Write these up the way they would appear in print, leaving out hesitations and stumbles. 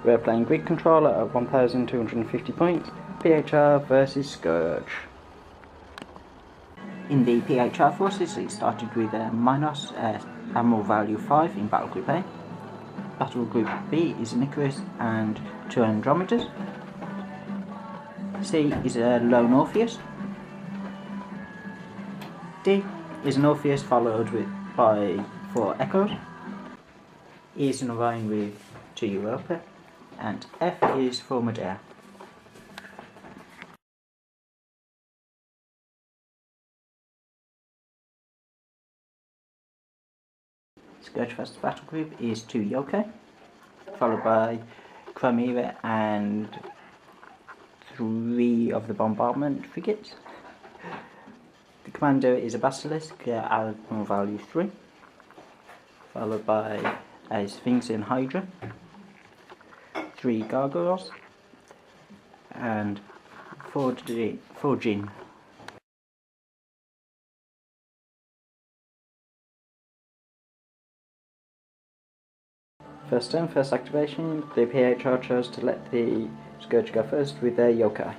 We're playing grid controller at 1250 points, PHR versus Scourge. In the PHR forces, it started with Minos, Admiral value 5 in Battle Group A. Battle Group B is an Ikarus and 2 Andromedas. C is a lone Orpheus. D is an Orpheus followed by 4 Echoes. E is an Orion with 2 Europas. And F is for Medeas. Scourge Vs Battle Group is 2 Yokai, followed by Chimera and 3 of the bombardment frigates. The commander is a Basilisk, Admiral value 3, followed by a Sphinx and Hydra, 3 Gargoyles, and 4 Djinns. First turn, first activation, the PHR chose to let the Scourge go first with their Yokai.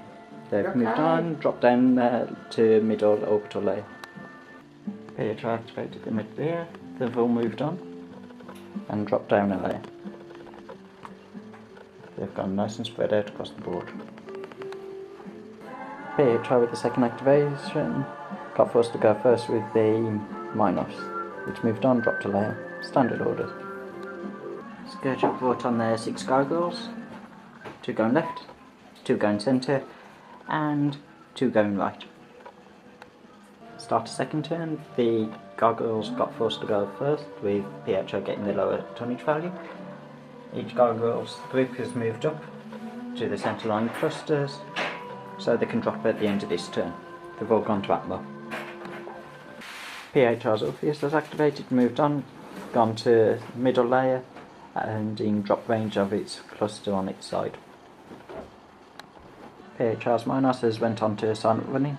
They've moved on, dropped down to middle orbital layer. PHR activated the mid layer, they've all moved on and dropped down a layer. They've gone nice and spread out across the board. PHR with the second activation got forced to go first with the Minos, which moved on, dropped a layer, standard orders. Scourge have brought on their 6 Gargoyles, 2 going left, 2 going centre, and 2 going right. Start a second turn, the Gargoyles got forced to go first, with PHR getting the lower tonnage value. Each Gargoyles group has moved up to the centre line clusters, so they can drop at the end of this turn. They've all gone to Atmo. PHR's Orpheus has activated, moved on, gone to middle layer, and in drop range of its cluster on its side. PHR's Minos has went on to silent running.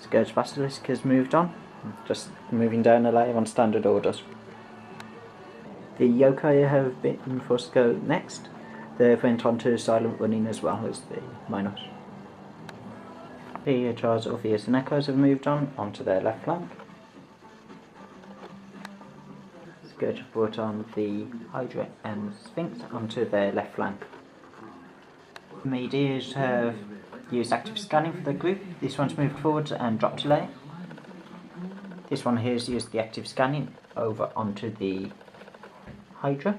Scourge Basilisk has moved on, just moving down a layer on standard orders. The Yokai have been forced to go next. They've went on to silent running as well as the Minos. PHR's Orpheus and Echoes have moved on onto their left flank. Scourge have brought on the Hydra and Sphinx onto their left flank. Medeas have used active scanning for the group. This one's moved forwards and dropped a layer. This one here has used the active scanning over onto the Hydra.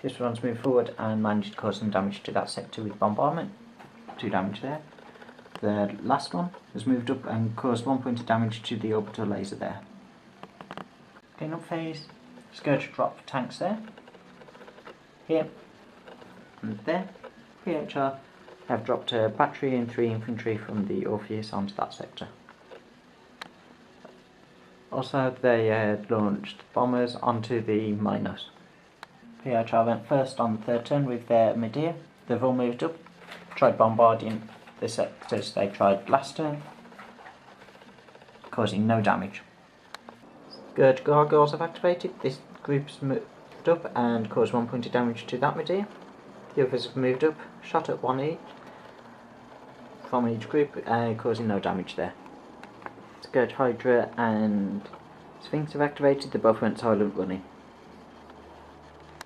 This one's moved forward and managed to cause some damage to that sector with bombardment. 2 damage there. The last one has moved up and caused 1 point of damage to the orbital laser there. Cleanup phase. Scourge drop tanks there, here, and there. PHR have dropped a battery and 3 infantry from the Orpheus onto that sector. Also, they had launched bombers onto the Minos. PHR went first on the third turn with their Medeas. They've all moved up, tried bombarding the sectors they tried last turn, causing no damage. Scourge Gargoyles have activated. This group's moved up and caused 1 point of damage to that Medeas. The others have moved up, shot at 1 each from each group, causing no damage there. Scourge Hydra and Sphinx have activated. They both went silent running.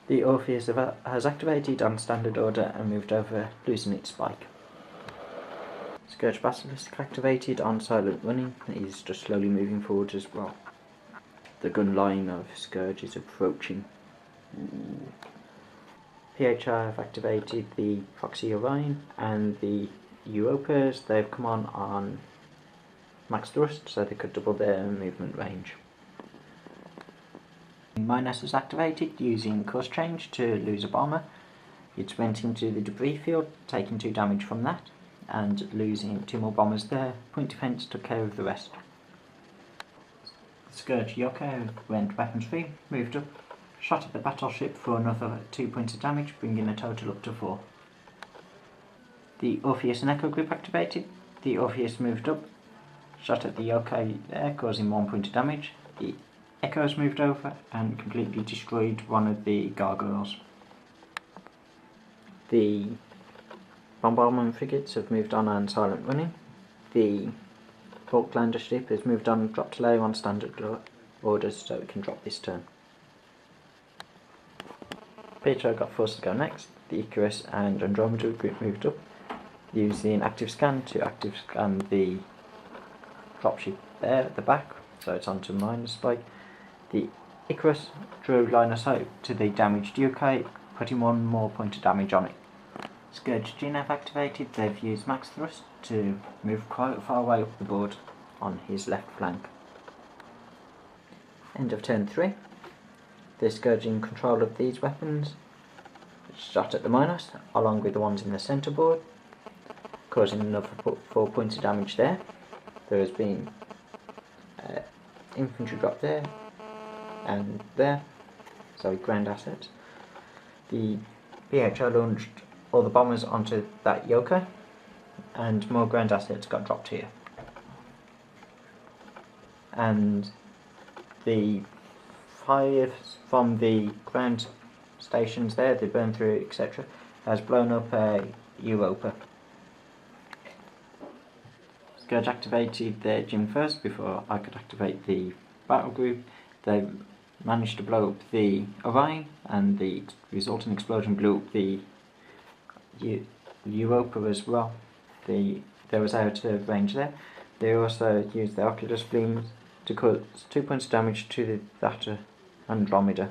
The Orpheus has activated on standard order and moved over, losing its spike. Scourge Basilisk activated on silent running. It is just slowly moving forward as well. The gun line of Scourge is approaching. PHR have activated the Proxy Orion and the Europas. They've come on max thrust, so they could double their movement range. Minos is activated using course change to lose a bomber. It went into the debris field, taking 2 damage from that, and losing 2 more bombers there. Point defense took care of the rest. Scourge Yokai went weapons free, moved up, shot at the battleship for another 2 points of damage, bringing the total up to 4. The Orpheus and Echo group activated. The Orpheus moved up, shot at the Yokai there, causing 1 point of damage. The Echoes moved over and completely destroyed one of the Gargoyles. The bombardment frigates have moved on and silent running. The Falklander ship has moved on and dropped low on standard orders so it can drop this turn. PHR got forced to go next. The Ikarus and Andromeda group moved up, using active scan to active scan the dropship there at the back, so it's onto minus spike. The Ikarus drew line of sight to the damaged Yokai, putting one more point of damage on it. Scourge Djinn have activated. They've used max thrust to move quite far away up the board on his left flank. End of turn 3. The Scourge in control of these weapons shot at the Minos, along with the ones in the centre board, causing another 4 points of damage there. There has been infantry drop there and there, so grand assets. The PHR launched all the bombers onto that Yokai, and more grand assets got dropped here. And the fire from the ground stations there, the burn through, etc., has blown up a Europa. Scourge activated their Djinn first before I could activate the battle group. They managed to blow up the Orion, and the resulting explosion blew up the Europa as well. They was out of range there. They also used their Oculus beams to cause 2 points of damage to that Andromeda.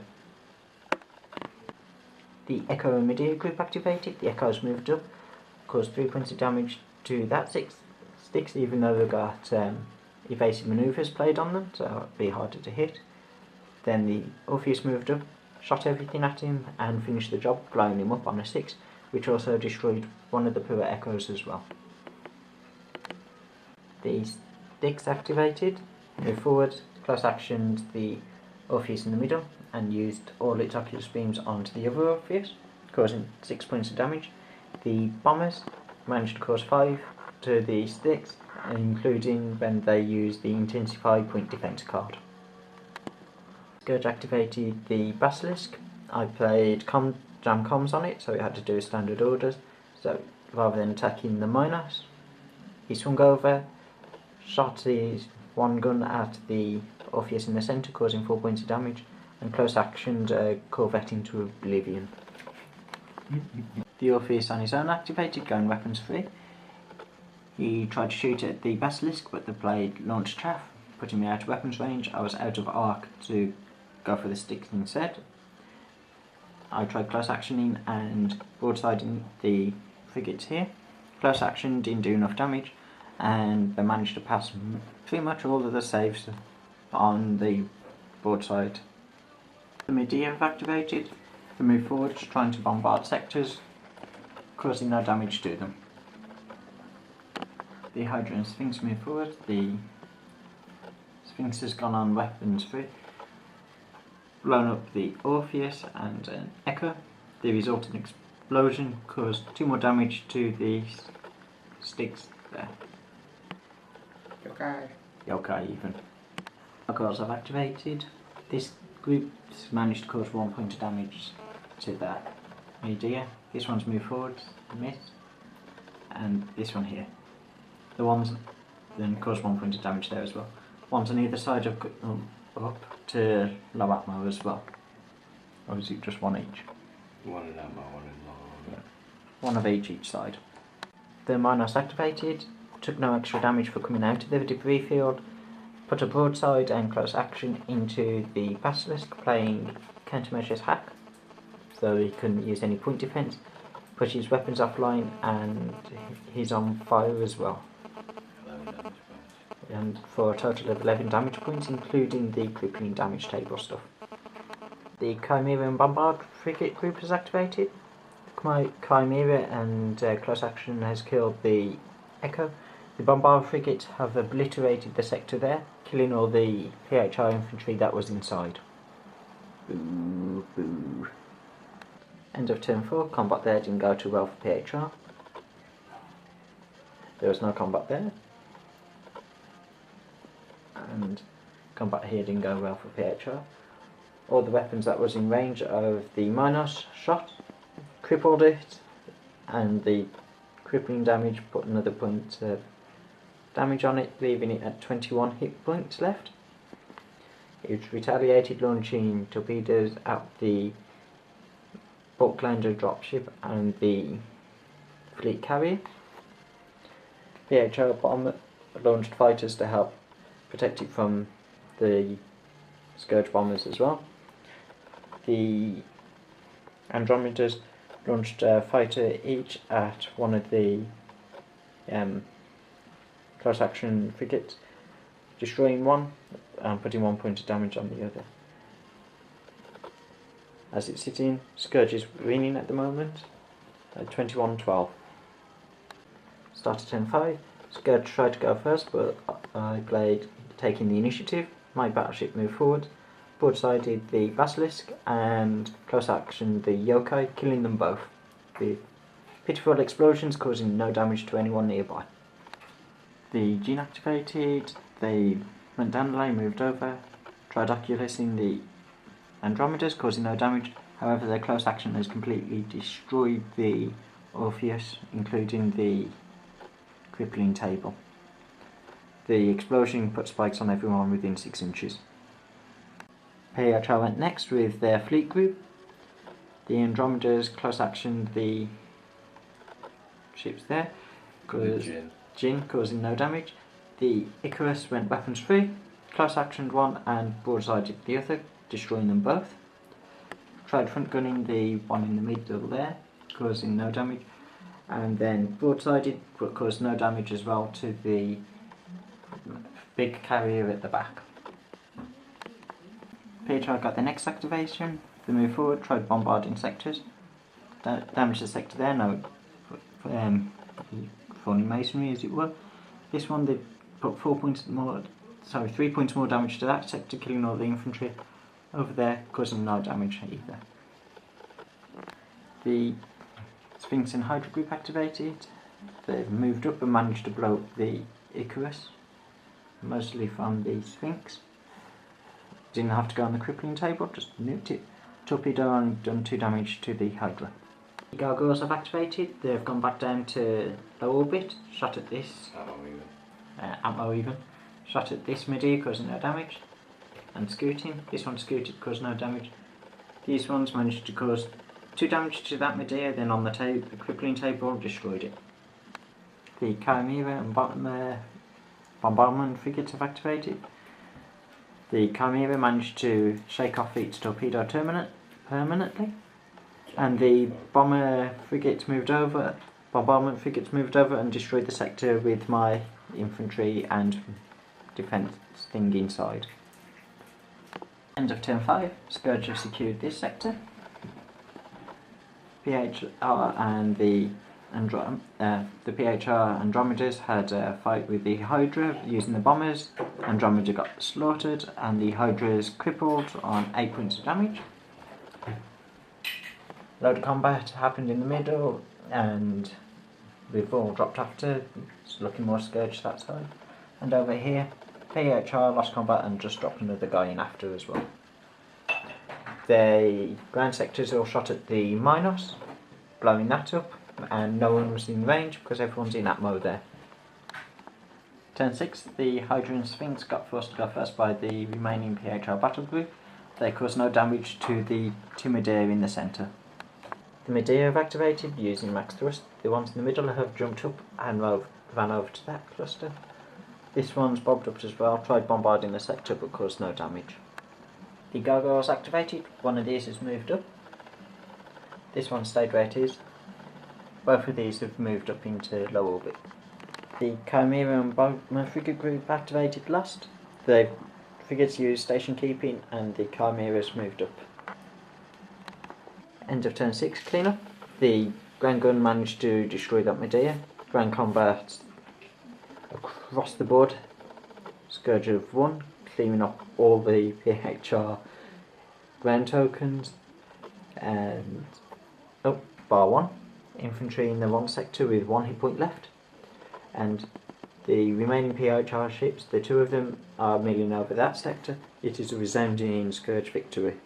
The Echo and Medeas group activated. The Echoes moved up, caused 3 points of damage to that sticks, even though they got evasive manoeuvres played on them, so it'd be harder to hit. Then the Orpheus moved up, shot everything at him, and finished the job, blowing him up on a 6, which also destroyed one of the poor Echoes as well. The sticks activated, moved forward, close actioned the Orpheus in the middle, and used all its Oculus beams onto the other Orpheus, causing 6 points of damage. The bombers managed to cause 5 to the sticks, including when they used the Intensify point defense card. Scourge activated the Basilisk. I played jam comms on it, so it had to do standard orders. So rather than attacking the Minos, he swung over, shot his one gun at the Orpheus in the centre, causing 4 points of damage, and close actioned a Corvette into oblivion. The Orpheus on his own activated, going weapons free. He tried to shoot at the Basilisk, but the blade launched chaff, putting me out of weapons range. I was out of arc to go for the sticks instead. I tried close actioning and broadsiding the frigates here. Close action didn't do enough damage, and they managed to pass pretty much all of the saves on the broadside. The Medeas have activated. They move forward, trying to bombard sectors, causing no damage to them. The Hydra and Sphinx move forward. The Sphinx has gone on weapons free, blown up the Orpheus and an Echo. The resulting explosion caused 2 more damage to the sticks there. Yokai even. Gargoyles have activated. This group's managed to cause 1 point of damage to that Medeas. This one's moved forward, missed, and this one here. The ones then caused 1 point of damage there as well. Ones on either side have up to low atmo as well. Or is it just one each? One in atmo, one in low. Yeah. One of each side. The Minos activated, took no extra damage for coming out of the debris field, put a broadside and close action into the Basilisk, playing countermeasures hack, so he couldn't use any point defense, put his weapons offline, and he's on fire as well. 11 damage points. And for a total of 11 damage points, including the crippling damage table stuff. The Chimera and Vanguard frigate group is activated. The Chimera and close action has killed the Echo. The Bombard frigates have obliterated the sector there, killing all the PHR infantry that was inside. Boo, boo. End of turn 4. Combat there didn't go too well for PHR. There was no combat there. And combat here didn't go well for PHR. All the weapons that was in range of the Minos shot, crippled it, and the crippling damage put another point of damage on it, leaving it at 21 hit points left. It retaliated, launching torpedoes at the Bulklander dropship and the fleet carrier. PHR bomber launched fighters to help protect it from the Scourge bombers as well. The Andromedas launched a fighter each at one of the close action frigates, destroying one and putting 1 point of damage on the other. As it's sitting, Scourge is winning at the moment at 21-12. Start at turn 5. Scourge tried to go first, but I played taking the initiative. My battleship moved forward, broadsided the Basilisk and close action the Yokai, killing them both, with pitiful explosions causing no damage to anyone nearby. The Djinn activated, they went down the lane, moved over, tried oculusing the Andromedas, causing no damage. However, their close action has completely destroyed the Orpheus, including the crippling table. The explosion put spikes on everyone within 6 inches. PHR went next with their fleet group. The Andromedas close actioned the ships there, Djinn causing no damage. The Ikarus went weapons free, close actioned one and broadsided the other, destroying them both. Tried front gunning the one in the middle there, causing no damage, and then broadsided but caused no damage as well to the big carrier at the back. PHR got the next activation. They moved forward, tried bombarding sectors, damaged the sector there, no falling masonry as it were. This one they put 3 points more damage to that sector, killing all the infantry over there, causing no damage either. The Sphinx and Hydra group activated. They've moved up and managed to blow up the Ikarus, mostly from the Sphinx. Didn't have to go on the crippling table, just nuked it. Torpedo and done 2 damage to the Hydra. The Gargoyles have activated. They've gone back down to low orbit, shot at this. Ammo even. Shot at this Medeas, causing no damage. And scooting. This one scooted, caused no damage. These ones managed to cause 2 damage to that Medeas, then on the crippling table destroyed it. The Chimera and bombardment frigates have activated. The Chimera managed to shake off its torpedo permanently, and the bombardment frigates moved over and destroyed the sector with my infantry and defence thing inside. End of turn 5, Scourge have secured this sector. PHR and the PHR Andromedas had a fight with the Hydra using the bombers. Andromeda got slaughtered and the Hydra's crippled on 8 points of damage. Load of combat happened in the middle and we've all dropped after. It's looking more Scourge that side. And over here, PHR lost combat and just dropped another guy in after as well. The ground sectors all shot at the Minos, blowing that up, and no one was in range because everyone's in atmo there. Turn 6, the Hydra and Sphinx got forced to go first by the remaining PHR battle group. They caused no damage to the two Medeas in the centre. The Medeas have activated using max thrust. The ones in the middle have jumped up and ran over to that cluster. This one's bobbed up as well, tried bombarding the sector but caused no damage. The Gargoyles activated, one of these has moved up. This one stayed where it is. Both of these have moved up into low orbit. The Chimera and bombardment frigate group activated last. The frigates used station keeping and the Chimeras moved up. End of turn 6 cleanup. The ground gun managed to destroy that Medeas. Ground combat across the board. Scourge have won, cleaning up all the PHR ground tokens, and bar one. Infantry in the wrong sector with 1 hit point left, and The remaining PHR ships, the two of them are milling over that sector. It is a resounding Scourge victory.